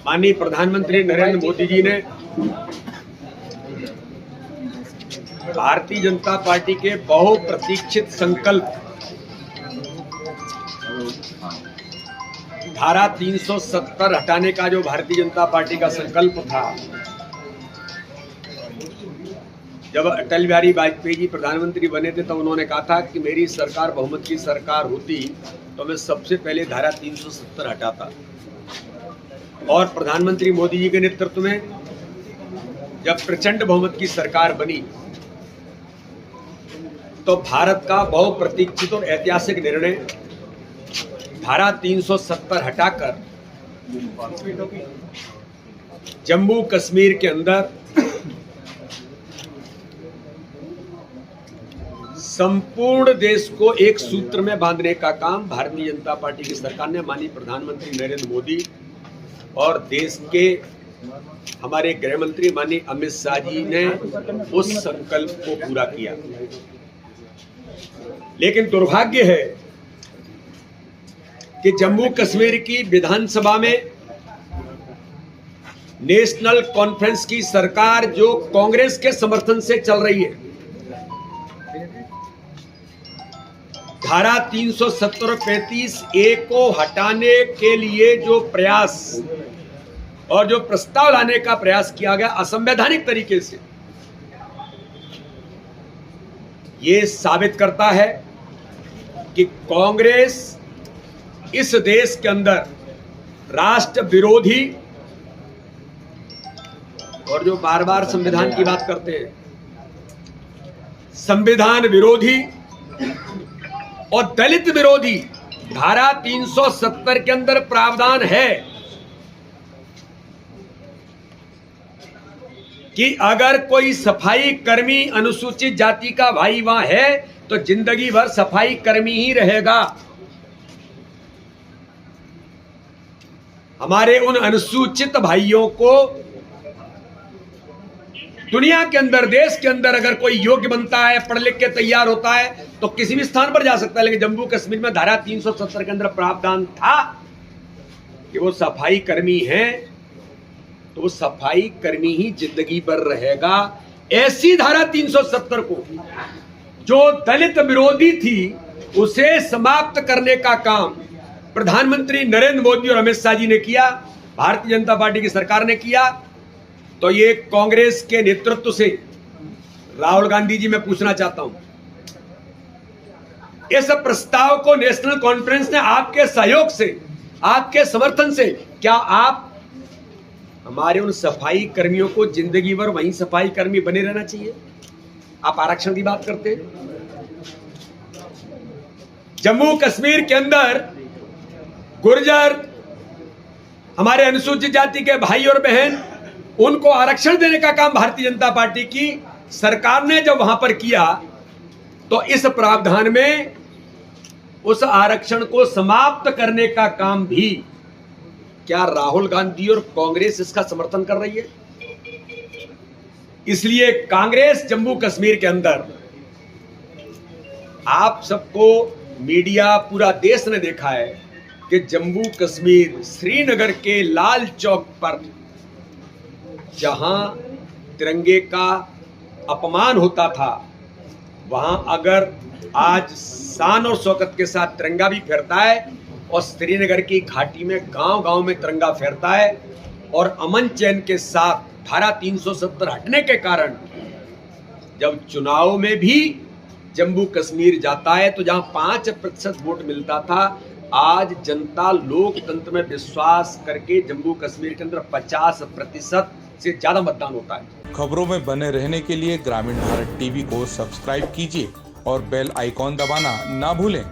माननीय प्रधानमंत्री नरेंद्र मोदी जी ने भारतीय जनता पार्टी के बहुप्रतीक्षित संकल्प धारा 370 हटाने का जो भारतीय जनता पार्टी का संकल्प था, जब अटल बिहारी वाजपेयी जी प्रधानमंत्री बने थे तो उन्होंने कहा था कि मेरी सरकार बहुमत की सरकार होती तो मैं सबसे पहले धारा 370 हटाता। और प्रधानमंत्री मोदी जी के नेतृत्व में जब प्रचंड बहुमत की सरकार बनी तो भारत का बहुप्रतीक्षित और ऐतिहासिक निर्णय धारा 370 हटाकर जम्मू कश्मीर के अंदर संपूर्ण देश को एक सूत्र में बांधने का काम भारतीय जनता पार्टी की सरकार ने, माननीय प्रधानमंत्री नरेंद्र मोदी और देश के हमारे गृह मंत्री माननीय अमित शाह जी ने उस संकल्प को पूरा किया। लेकिन दुर्भाग्य है कि जम्मू कश्मीर की विधानसभा में नेशनल कॉन्फ्रेंस की सरकार जो कांग्रेस के समर्थन से चल रही है, धारा 370 और 35A को हटाने के लिए जो प्रयास और जो प्रस्ताव लाने का प्रयास किया गया असंवैधानिक तरीके से, ये साबित करता है कि कांग्रेस इस देश के अंदर राष्ट्र विरोधी और जो बार बार संविधान की बात करते हैं, संविधान विरोधी और दलित विरोधी धारा 370 के अंदर प्रावधान है कि अगर कोई सफाई कर्मी अनुसूचित जाति का भाई वहां है तो जिंदगी भर सफाई कर्मी ही रहेगा। हमारे उन अनुसूचित भाइयों को दुनिया के अंदर, देश के अंदर अगर कोई योग्य बनता है, पढ़ लिख के तैयार होता है तो किसी भी स्थान पर जा सकता है। लेकिन जम्मू कश्मीर में धारा 370 के अंदर प्रावधान था कि वो सफाई कर्मी हैं तो वो सफाई कर्मी ही जिंदगी भर रहेगा। ऐसी धारा 370 को जो दलित विरोधी थी उसे समाप्त करने का काम प्रधानमंत्री नरेंद्र मोदी और अमित शाह जी ने किया, भारतीय जनता पार्टी की सरकार ने किया। तो ये कांग्रेस के नेतृत्व से राहुल गांधी जी मैं पूछना चाहता हूं, इस प्रस्ताव को नेशनल कॉन्फ्रेंस ने आपके सहयोग से, आपके समर्थन से, क्या आप हमारे उन सफाई कर्मियों को जिंदगी भर वहीं सफाई कर्मी बने रहना चाहिए? आप आरक्षण की बात करते हैं। जम्मू कश्मीर के अंदर गुर्जर, हमारे अनुसूचित जाति के भाई और बहन, उनको आरक्षण देने का काम भारतीय जनता पार्टी की सरकार ने जब वहां पर किया तो इस प्रावधान में उस आरक्षण को समाप्त करने का काम भी क्या राहुल गांधी और कांग्रेस इसका समर्थन कर रही है? इसलिए कांग्रेस जम्मू कश्मीर के अंदर, आप सबको मीडिया, पूरा देश ने देखा है कि जम्मू कश्मीर श्रीनगर के लाल चौक पर जहां तिरंगे का अपमान होता था, वहां अगर आज शान और शौकत के साथ तिरंगा भी फहरता है और श्रीनगर की घाटी में गांव-गांव में तिरंगा फहरता है और अमन चैन के साथ धारा 370 हटने के कारण जब चुनाव में भी जम्मू कश्मीर जाता है तो जहां 5% वोट मिलता था, आज जनता लोकतंत्र में विश्वास करके जम्मू कश्मीर के अंदर 50% से ज्यादा मतदान होता है। खबरों में बने रहने के लिए ग्रामीण भारत टीवी को सब्सक्राइब कीजिए और बेल आइकॉन दबाना ना भूलें।